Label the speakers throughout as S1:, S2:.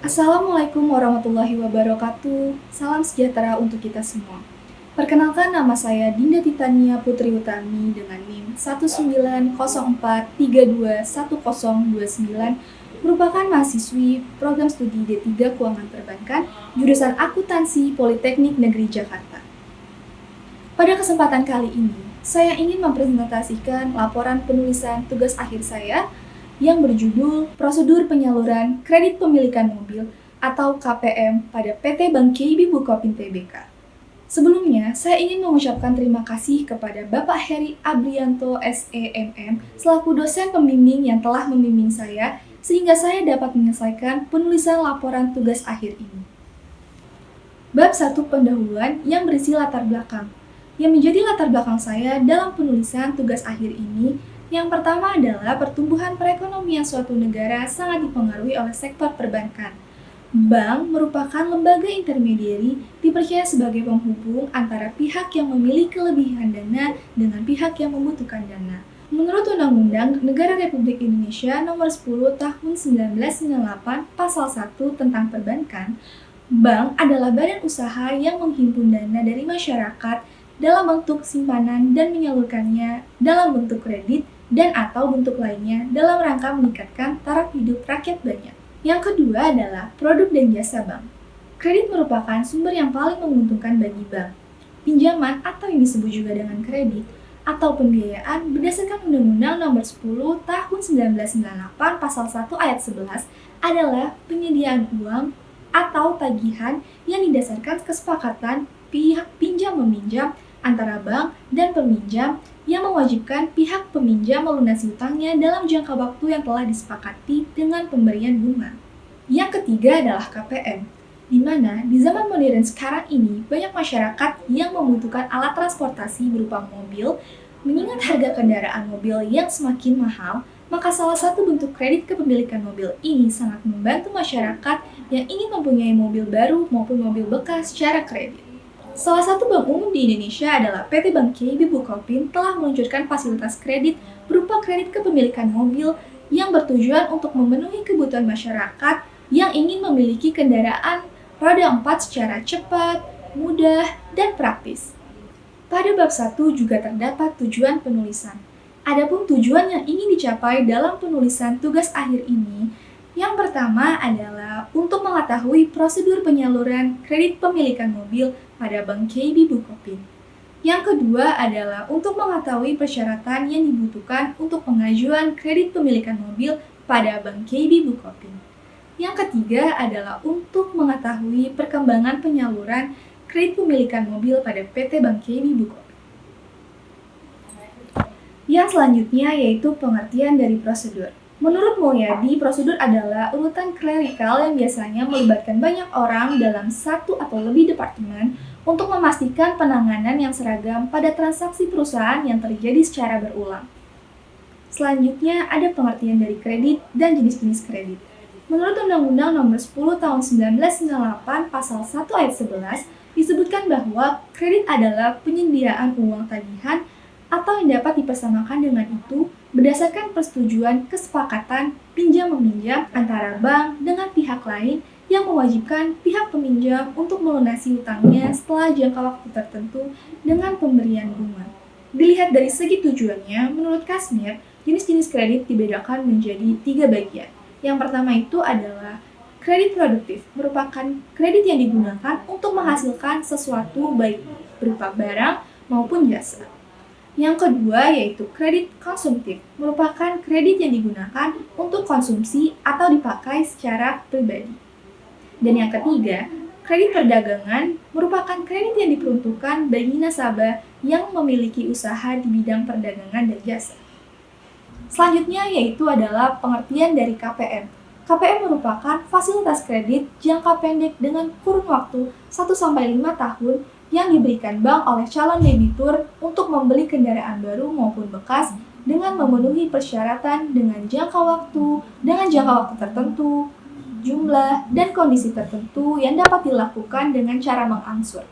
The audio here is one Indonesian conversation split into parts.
S1: Assalamualaikum warahmatullahi wabarakatuh. Salam sejahtera untuk kita semua. Perkenalkan, nama saya Dinda Titania Putri Utami dengan NIM 19043210029, merupakan mahasiswi program studi D3 Keuangan Perbankan, jurusan Akuntansi Politeknik Negeri Jakarta. Pada kesempatan kali ini, saya ingin mempresentasikan laporan penulisan tugas akhir saya yang berjudul Prosedur Penyaluran Kredit Pemilikan Mobil atau KPM pada PT Bank KB Bukopin Tbk. Sebelumnya, saya ingin mengucapkan terima kasih kepada Bapak Heri Abrianto SEMM selaku dosen pembimbing yang telah membimbing saya sehingga saya dapat menyelesaikan penulisan laporan tugas akhir ini. Bab 1 pendahuluan yang berisi latar belakang. Yang menjadi latar belakang saya dalam penulisan tugas akhir ini, yang pertama adalah pertumbuhan perekonomian suatu negara sangat dipengaruhi oleh sektor perbankan. Bank merupakan lembaga intermediari dipercaya sebagai penghubung antara pihak yang memiliki kelebihan dana dengan pihak yang membutuhkan dana. Menurut Undang-Undang Negara Republik Indonesia Nomor 10 Tahun 1998 Pasal 1 tentang Perbankan, bank adalah badan usaha yang menghimpun dana dari masyarakat dalam bentuk simpanan dan menyalurkannya dalam bentuk kredit dan atau bentuk lainnya dalam rangka meningkatkan taraf hidup rakyat banyak. Yang kedua adalah produk dan jasa bank. Kredit merupakan sumber yang paling menguntungkan bagi bank. Pinjaman atau yang disebut juga dengan kredit atau pembiayaan berdasarkan Undang-Undang Nomor 10 Tahun 1998 Pasal 1 Ayat 11 adalah penyediaan uang atau tagihan yang didasarkan kesepakatan pihak pinjam-meminjam antara bank dan peminjam yang mewajibkan pihak peminjam melunasi utangnya dalam jangka waktu yang telah disepakati dengan pemberian bunga. Yang ketiga adalah KPM, di mana di zaman modern sekarang ini banyak masyarakat yang membutuhkan alat transportasi berupa mobil. Mengingat harga kendaraan mobil yang semakin mahal, maka salah satu bentuk kredit kepemilikan mobil ini sangat membantu masyarakat yang ingin mempunyai mobil baru maupun mobil bekas secara kredit. Salah satu bank umum di Indonesia adalah PT Bank KB Bukopin telah meluncurkan fasilitas kredit berupa kredit kepemilikan mobil yang bertujuan untuk memenuhi kebutuhan masyarakat yang ingin memiliki kendaraan roda 4 secara cepat, mudah, dan praktis. Pada bab 1 juga terdapat tujuan penulisan. Adapun tujuan yang ingin dicapai dalam penulisan tugas akhir ini, yang pertama adalah untuk mengetahui prosedur penyaluran kredit pemilikan mobil pada Bank KB Bukopin. Yang kedua adalah untuk mengetahui persyaratan yang dibutuhkan untuk pengajuan kredit pemilikan mobil pada Bank KB Bukopin. Yang ketiga adalah untuk mengetahui perkembangan penyaluran kredit pemilikan mobil pada PT Bank KB Bukopin. Yang selanjutnya yaitu pengertian dari prosedur. Menurut Mulyadi, prosedur adalah urutan klerikal yang biasanya melibatkan banyak orang dalam satu atau lebih departemen untuk memastikan penanganan yang seragam pada transaksi perusahaan yang terjadi secara berulang. Selanjutnya ada pengertian dari kredit dan jenis-jenis kredit. Menurut Undang-Undang Nomor 10 Tahun 1998 Pasal 1 Ayat 11 disebutkan bahwa kredit adalah penyediaan uang tagihan atau yang dapat dipersamakan dengan itu berdasarkan persetujuan kesepakatan pinjam-meminjam antara bank dengan pihak lain yang mewajibkan pihak peminjam untuk melunasi utangnya setelah jangka waktu tertentu dengan pemberian bunga. Dilihat dari segi tujuannya, menurut Kasmir, jenis-jenis kredit dibedakan menjadi 3 bagian. Yang pertama itu adalah kredit produktif, merupakan kredit yang digunakan untuk menghasilkan sesuatu baik berupa barang maupun jasa. Yang kedua yaitu kredit konsumtif, merupakan kredit yang digunakan untuk konsumsi atau dipakai secara pribadi. Dan yang ketiga, kredit perdagangan merupakan kredit yang diperuntukkan bagi nasabah yang memiliki usaha di bidang perdagangan dan jasa. Selanjutnya yaitu adalah pengertian dari KPM. KPM merupakan fasilitas kredit jangka pendek dengan kurun waktu 1-5 tahun yang diberikan bank oleh calon debitur untuk membeli kendaraan baru maupun bekas dengan memenuhi persyaratan dengan jangka waktu tertentu, jumlah, dan kondisi tertentu yang dapat dilakukan dengan cara mengangsur.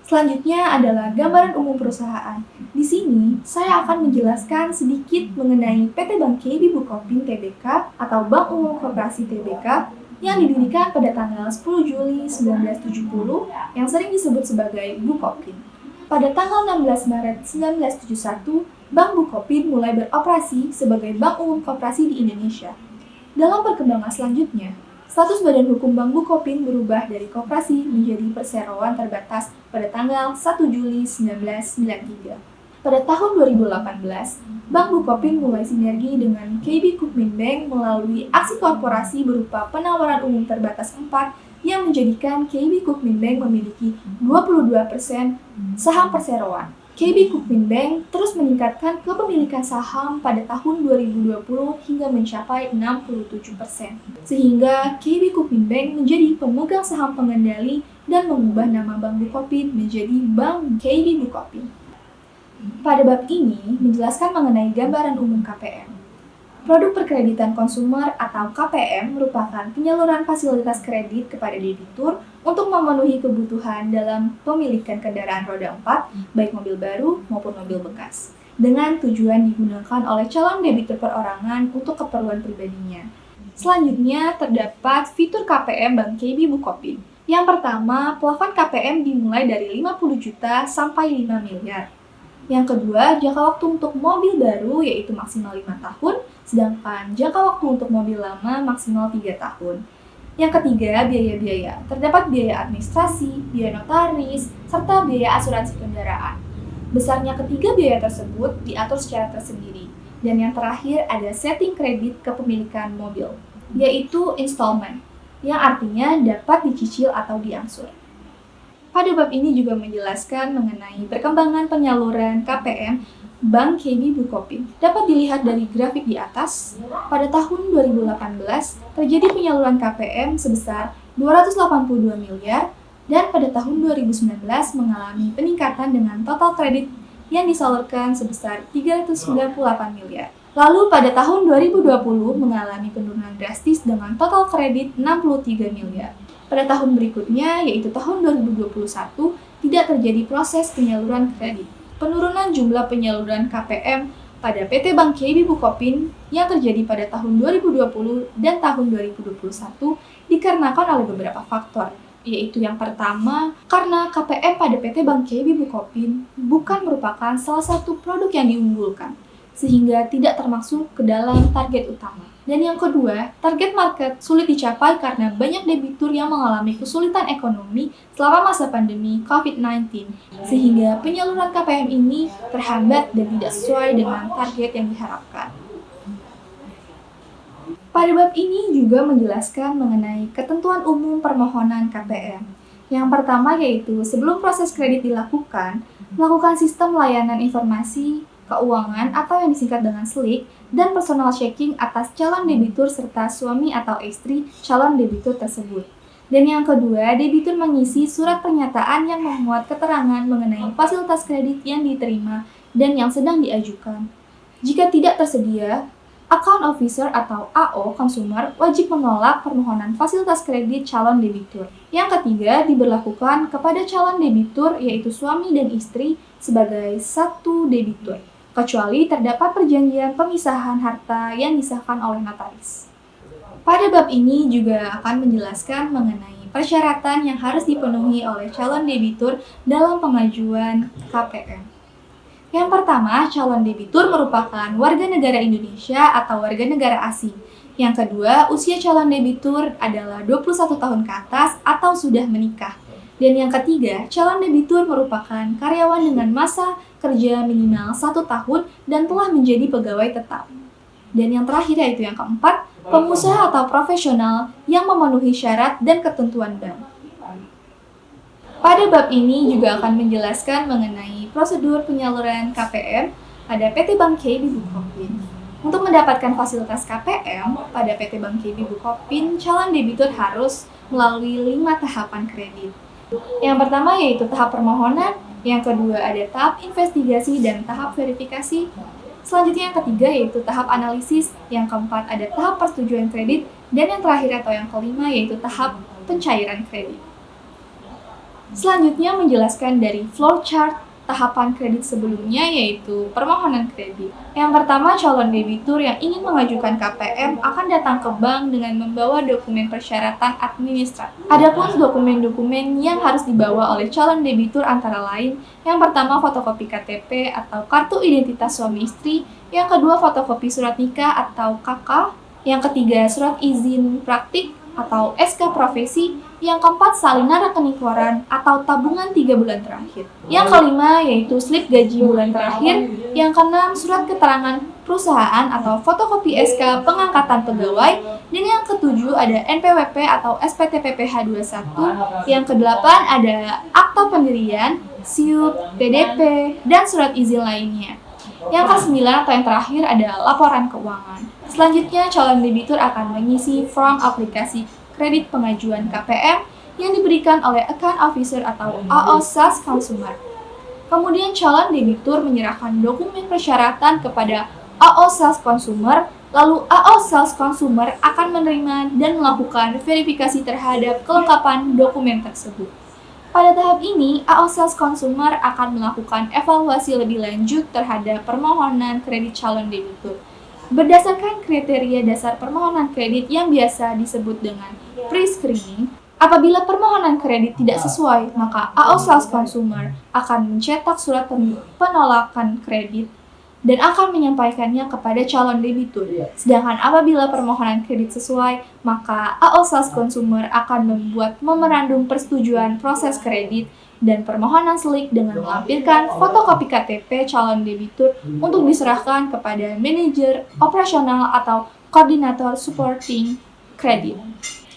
S1: Selanjutnya adalah gambaran umum perusahaan. Di sini, saya akan menjelaskan sedikit mengenai PT Bank KB Bukopin Tbk atau Bank Umum Koperasi Tbk yang didirikan pada tanggal 10 Juli 1970 yang sering disebut sebagai Bukopin. Pada tanggal 16 Maret 1971, Bank Bukopin mulai beroperasi sebagai bank umum koperasi di Indonesia. Dalam perkembangan selanjutnya, status Badan Hukum Bank Bukopin berubah dari koperasi menjadi perseroan terbatas pada tanggal 1 Juli 1993. Pada tahun 2018, Bank Bukopin mulai sinergi dengan KB Kukmin Bank melalui aksi korporasi berupa penawaran umum terbatas 4 yang menjadikan KB Kukmin Bank memiliki 22% saham perseroan. KB Kukmin Bank terus meningkatkan kepemilikan saham pada tahun 2020 hingga mencapai 67%. Sehingga KB Kukmin Bank menjadi pemegang saham pengendali dan mengubah nama Bank Bukopin menjadi Bank KB Bukopin. Pada bab ini menjelaskan mengenai gambaran umum KPM. Produk perkreditan konsumer atau KPM merupakan penyaluran fasilitas kredit kepada debitur untuk memenuhi kebutuhan dalam pemilikan kendaraan roda 4, baik mobil baru maupun mobil bekas, dengan tujuan digunakan oleh calon debitur perorangan untuk keperluan pribadinya. Selanjutnya terdapat fitur KPM Bank KB Bukopin. Yang pertama, plafon KPM dimulai dari 50 juta sampai 5 miliar. Yang kedua, jangka waktu untuk mobil baru yaitu maksimal 5 tahun, sedangkan jangka waktu untuk mobil lama maksimal 3 tahun. Yang ketiga, biaya-biaya. Terdapat biaya administrasi, biaya notaris, serta biaya asuransi kendaraan. Besarnya ketiga biaya tersebut diatur secara tersendiri. Dan yang terakhir ada setting kredit kepemilikan mobil, yaitu installment, yang artinya dapat dicicil atau diangsur. Pada bab ini juga menjelaskan mengenai perkembangan penyaluran KPM Bank KB Bukopin. Dapat dilihat dari grafik di atas, pada tahun 2018 terjadi penyaluran KPM sebesar 282 miliar dan pada tahun 2019 mengalami peningkatan dengan total kredit yang disalurkan sebesar 398 miliar. Lalu pada tahun 2020 mengalami penurunan drastis dengan total kredit 63 miliar. Pada tahun berikutnya, yaitu tahun 2021, tidak terjadi proses penyaluran kredit. Penurunan jumlah penyaluran KPM pada PT Bank KB Bukopin yang terjadi pada tahun 2020 dan tahun 2021 dikarenakan oleh beberapa faktor, yaitu yang pertama, karena KPM pada PT Bank KB Bukopin bukan merupakan salah satu produk yang diunggulkan, sehingga tidak termasuk ke dalam target utama. Dan yang kedua, target market sulit dicapai karena banyak debitur yang mengalami kesulitan ekonomi selama masa pandemi COVID-19, sehingga penyaluran KPM ini terhambat dan tidak sesuai dengan target yang diharapkan. Pada bab ini juga menjelaskan mengenai ketentuan umum permohonan KPM. Yang pertama yaitu sebelum proses kredit dilakukan, melakukan sistem layanan informasi keuangan atau yang disingkat dengan SLIK, dan personal checking atas calon debitur serta suami atau istri calon debitur tersebut. Dan yang kedua, debitur mengisi surat pernyataan yang memuat keterangan mengenai fasilitas kredit yang diterima dan yang sedang diajukan. Jika tidak tersedia, account officer atau AO consumer wajib menolak permohonan fasilitas kredit calon debitur. Yang ketiga, diberlakukan kepada calon debitur yaitu suami dan istri sebagai satu debitur, kecuali terdapat perjanjian pemisahan harta yang disahkan oleh notaris. Pada bab ini juga akan menjelaskan mengenai persyaratan yang harus dipenuhi oleh calon debitur dalam pengajuan KPM. Yang pertama, calon debitur merupakan warga negara Indonesia atau warga negara asing. Yang kedua, usia calon debitur adalah 21 tahun ke atas atau sudah menikah. Dan yang ketiga, calon debitur merupakan karyawan dengan masa kerja minimal 1 tahun dan telah menjadi pegawai tetap. Dan yang terakhir yaitu yang keempat, pengusaha atau profesional yang memenuhi syarat dan ketentuan bank. Pada bab ini juga akan menjelaskan mengenai prosedur penyaluran KPM pada PT Bank KB Bukopin. Untuk mendapatkan fasilitas KPM pada PT Bank KB Bukopin, calon debitur harus melalui 5 tahapan kredit. Yang pertama yaitu tahap permohonan, yang kedua ada tahap investigasi dan tahap verifikasi. Selanjutnya yang ketiga yaitu tahap analisis, yang keempat ada tahap persetujuan kredit, dan yang terakhir atau yang kelima yaitu tahap pencairan kredit. Selanjutnya menjelaskan dari flowchart tahapan kredit sebelumnya, yaitu permohonan kredit. Yang pertama, calon debitur yang ingin mengajukan KPM akan datang ke bank dengan membawa dokumen persyaratan administratif. Adapun dokumen-dokumen yang harus dibawa oleh calon debitur antara lain, yang pertama fotokopi KTP atau kartu identitas suami istri, yang kedua fotokopi surat nikah atau KK, yang ketiga surat izin praktik atau SK profesi, yang keempat salinan rekening koran atau tabungan 3 bulan terakhir. Yang kelima yaitu slip gaji bulan terakhir, yang keenam surat keterangan perusahaan atau fotokopi SK pengangkatan pegawai, dan yang ketujuh ada NPWP atau SPT PPh 21, yang kedelapan ada akta pendirian, SIUP, PDP, dan surat izin lainnya. Yang ke-9 atau yang terakhir ada laporan keuangan. Selanjutnya, calon debitur akan mengisi form aplikasi kredit pengajuan KPM yang diberikan oleh Account Officer atau AO Sales Consumer. Kemudian, calon debitur menyerahkan dokumen persyaratan kepada AO Sales Consumer, lalu AO Sales Consumer akan menerima dan melakukan verifikasi terhadap kelengkapan dokumen tersebut. Pada tahap ini, AO Sales Consumer akan melakukan evaluasi lebih lanjut terhadap permohonan kredit calon debitur. Berdasarkan kriteria dasar permohonan kredit yang biasa disebut dengan pre-screening, apabila permohonan kredit tidak sesuai, maka AO Sales Consumer akan mencetak surat penolakan kredit dan akan menyampaikannya kepada calon debitur. Sedangkan apabila permohonan kredit sesuai, maka AO Sales Consumer akan membuat memorandum persetujuan proses kredit dan permohonan selik dengan melampirkan fotokopi KTP calon debitur untuk diserahkan kepada manajer operasional atau koordinator supporting kredit.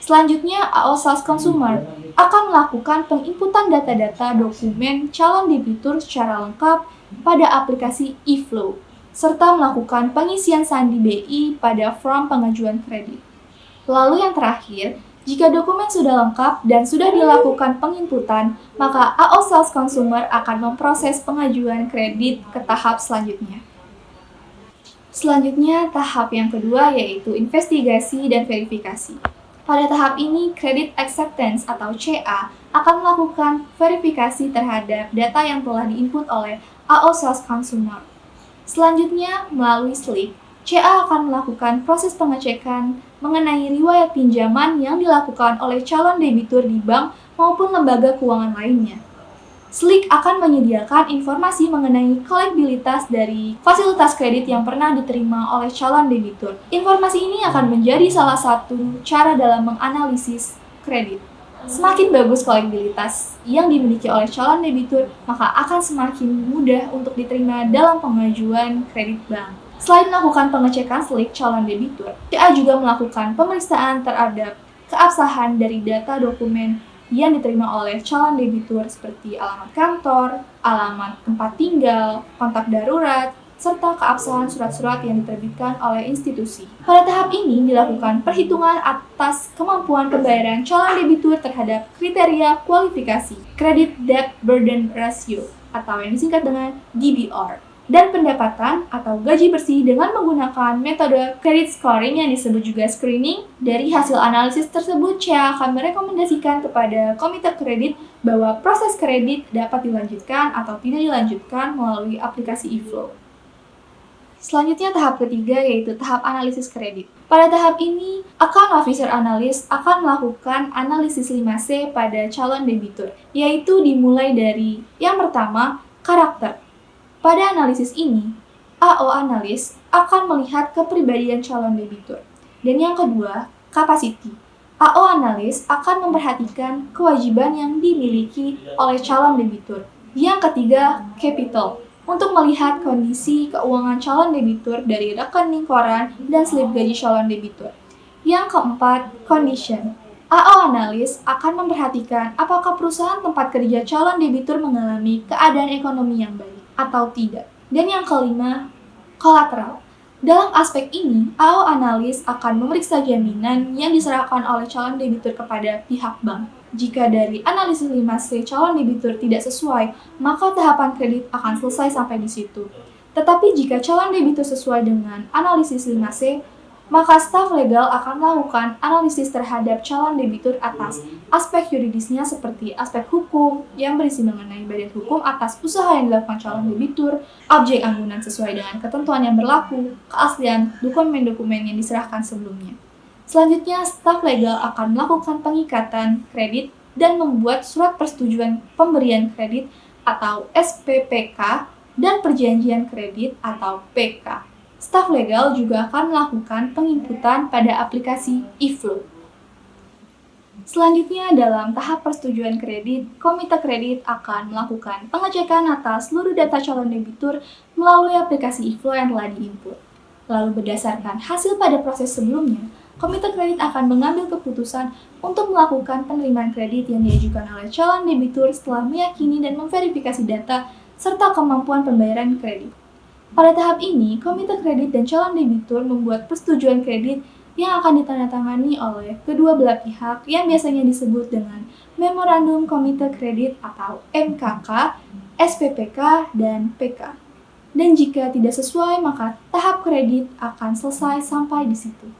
S1: Selanjutnya, AO Sales Consumer akan melakukan penginputan data-data dokumen calon debitur secara lengkap pada aplikasi eFlow, serta melakukan pengisian sandi BI pada form pengajuan kredit. Lalu yang terakhir, jika dokumen sudah lengkap dan sudah dilakukan penginputan, maka AO Sales Consumer akan memproses pengajuan kredit ke tahap selanjutnya. Selanjutnya, tahap yang kedua yaitu investigasi dan verifikasi. Pada tahap ini, Credit Acceptance atau CA akan melakukan verifikasi terhadap data yang telah diinput oleh AO Sales Consumer. Selanjutnya, melalui SLIC, CA akan melakukan proses pengecekan mengenai riwayat pinjaman yang dilakukan oleh calon debitur di bank maupun lembaga keuangan lainnya. SLIC akan menyediakan informasi mengenai kolektibilitas dari fasilitas kredit yang pernah diterima oleh calon debitur. Informasi ini akan menjadi salah satu cara dalam menganalisis kredit. Semakin bagus kolektibilitas yang dimiliki oleh calon debitur, maka akan semakin mudah untuk diterima dalam pengajuan kredit bank. Selain melakukan pengecekan SLIC calon debitur, CA juga melakukan pemeriksaan terhadap keabsahan dari data dokumen yang diterima oleh calon debitur seperti alamat kantor, alamat tempat tinggal, kontak darurat, serta keabsahan surat-surat yang diterbitkan oleh institusi. Pada tahap ini dilakukan perhitungan atas kemampuan pembayaran calon debitur terhadap kriteria kualifikasi Credit Debt Burden Ratio atau yang disingkat dengan DBR, dan pendapatan atau gaji bersih dengan menggunakan metode credit scoring yang disebut juga screening. Dari hasil analisis tersebut, CA akan merekomendasikan kepada komite kredit bahwa proses kredit dapat dilanjutkan atau tidak dilanjutkan melalui aplikasi eFlow. Selanjutnya tahap ketiga yaitu tahap analisis kredit. Pada tahap ini, Account Officer Analyst akan melakukan analisis 5C pada calon debitur, yaitu dimulai dari yang pertama, karakter. Pada analisis ini, AO Analyst akan melihat kepribadian calon debitur. Dan yang kedua, capacity. AO Analyst akan memperhatikan kewajiban yang dimiliki oleh calon debitur. Yang ketiga, capital. Untuk melihat kondisi keuangan calon debitur dari rekening koran dan slip gaji calon debitur. Yang keempat, condition. AO Analyst akan memperhatikan apakah perusahaan tempat kerja calon debitur mengalami keadaan ekonomi yang baik atau tidak. Dan yang kelima, collateral. Dalam aspek ini, AO Analyst akan memeriksa jaminan yang diserahkan oleh calon debitur kepada pihak bank. Jika dari analisis 5C calon debitur tidak sesuai, maka tahapan kredit akan selesai sampai di situ. Tetapi jika calon debitur sesuai dengan analisis 5C, maka staf legal akan melakukan analisis terhadap calon debitur atas aspek yuridisnya seperti aspek hukum yang berisi mengenai badan hukum atas usaha yang dilakukan calon debitur, objek anggunan sesuai dengan ketentuan yang berlaku, keaslian dokumen-dokumen yang diserahkan sebelumnya. Selanjutnya, staf legal akan melakukan pengikatan kredit dan membuat surat persetujuan pemberian kredit atau SPPK dan perjanjian kredit atau PK. Staf legal juga akan melakukan penginputan pada aplikasi eFlow. Selanjutnya, dalam tahap persetujuan kredit, komite kredit akan melakukan pengecekan atas seluruh data calon debitur melalui aplikasi eFlow yang telah diinput. Lalu berdasarkan hasil pada proses sebelumnya, komite kredit akan mengambil keputusan untuk melakukan penerimaan kredit yang diajukan oleh calon debitur setelah meyakini dan memverifikasi data serta kemampuan pembayaran kredit. Pada tahap ini, komite kredit dan calon debitur membuat persetujuan kredit yang akan ditandatangani oleh kedua belah pihak yang biasanya disebut dengan Memorandum Komite Kredit atau MKK, SPPK, dan PK. Dan jika tidak sesuai, maka tahap kredit akan selesai sampai di situ.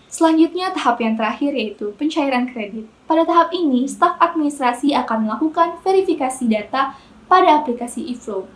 S1: Selanjutnya, tahap yang terakhir yaitu pencairan kredit. Pada tahap ini, staf administrasi akan melakukan verifikasi data pada aplikasi eFlow.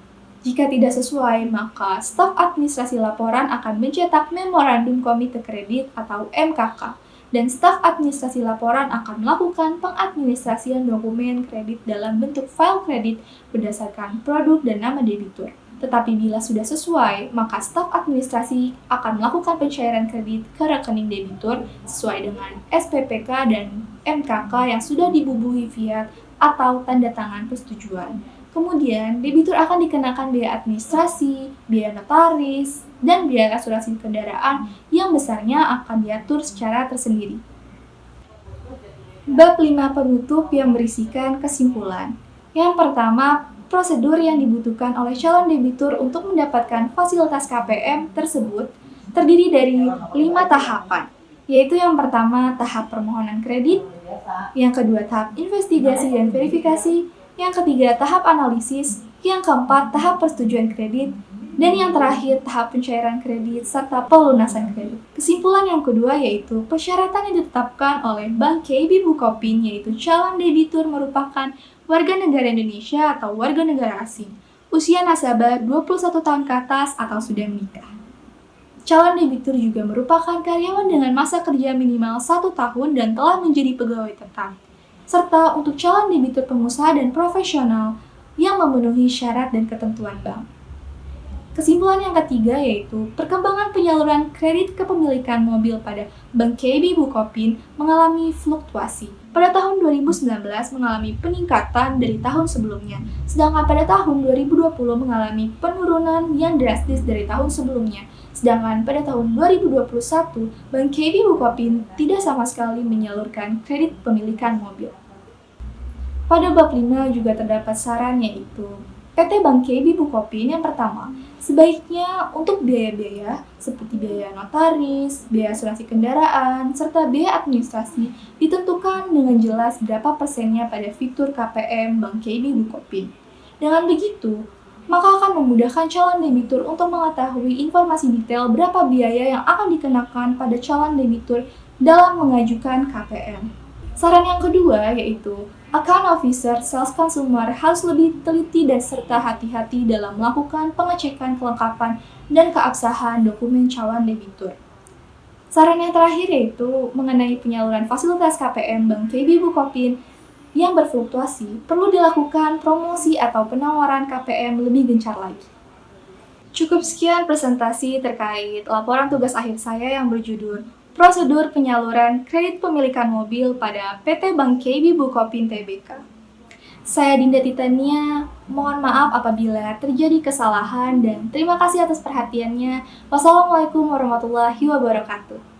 S1: Jika tidak sesuai, maka staf administrasi laporan akan mencetak Memorandum Komite Kredit atau MKK, dan staf administrasi laporan akan melakukan pengadministrasian dokumen kredit dalam bentuk file kredit berdasarkan produk dan nama debitur. Tetapi bila sudah sesuai, maka staf administrasi akan melakukan pencairan kredit ke rekening debitur sesuai dengan SPPK dan MKK yang sudah dibubuhi fiat atau tanda tangan persetujuan. Kemudian, debitur akan dikenakan biaya administrasi, biaya notaris, dan biaya asuransi kendaraan yang besarnya akan diatur secara tersendiri. Bab 5 penutup yang berisikan kesimpulan. Yang pertama, prosedur yang dibutuhkan oleh calon debitur untuk mendapatkan fasilitas KPM tersebut terdiri dari 5 tahapan, yaitu yang pertama tahap permohonan kredit, yang kedua tahap investigasi dan verifikasi, yang ketiga tahap analisis, yang keempat tahap persetujuan kredit, dan yang terakhir tahap pencairan kredit serta pelunasan kredit. Kesimpulan yang kedua yaitu persyaratan yang ditetapkan oleh Bank KB Bukopin yaitu calon debitur merupakan warga negara Indonesia atau warga negara asing, usia nasabah 21 tahun ke atas atau sudah menikah. Calon debitur juga merupakan karyawan dengan masa kerja minimal 1 tahun dan telah menjadi pegawai tetap. Serta untuk calon debitur pengusaha dan profesional yang memenuhi syarat dan ketentuan bank. Kesimpulan yang ketiga yaitu perkembangan penyaluran kredit kepemilikan mobil pada Bank KB Bukopin mengalami fluktuasi. Pada tahun 2019 mengalami peningkatan dari tahun sebelumnya, sedangkan pada tahun 2020 mengalami penurunan yang drastis dari tahun sebelumnya. Sedangkan pada tahun 2021, Bank KB Bukopin tidak sama sekali menyalurkan kredit pemilikan mobil. Pada bab 5 juga terdapat saran yaitu PT Bank KB Bukopin yang pertama, sebaiknya untuk biaya-biaya seperti biaya notaris, biaya asuransi kendaraan, serta biaya administrasi ditentukan dengan jelas berapa persennya pada fitur KPM Bank KB Bukopin. Dengan begitu, maka akan memudahkan calon debitur untuk mengetahui informasi detail berapa biaya yang akan dikenakan pada calon debitur dalam mengajukan KPM. Saran yang kedua yaitu, account officer sales consumer harus lebih teliti dan serta hati-hati dalam melakukan pengecekan kelengkapan dan keabsahan dokumen calon debitur. Saran yang terakhir yaitu mengenai penyaluran fasilitas KPM Bank KB Bukopin yang berfluktuasi, perlu dilakukan promosi atau penawaran KPM lebih gencar lagi. Cukup sekian presentasi terkait laporan tugas akhir saya yang berjudul Prosedur Penyaluran Kredit Pemilikan Mobil pada PT Bank KB Bukopin Tbk. Saya Dinda Titania, mohon maaf apabila terjadi kesalahan dan terima kasih atas perhatiannya. Wassalamualaikum warahmatullahi wabarakatuh.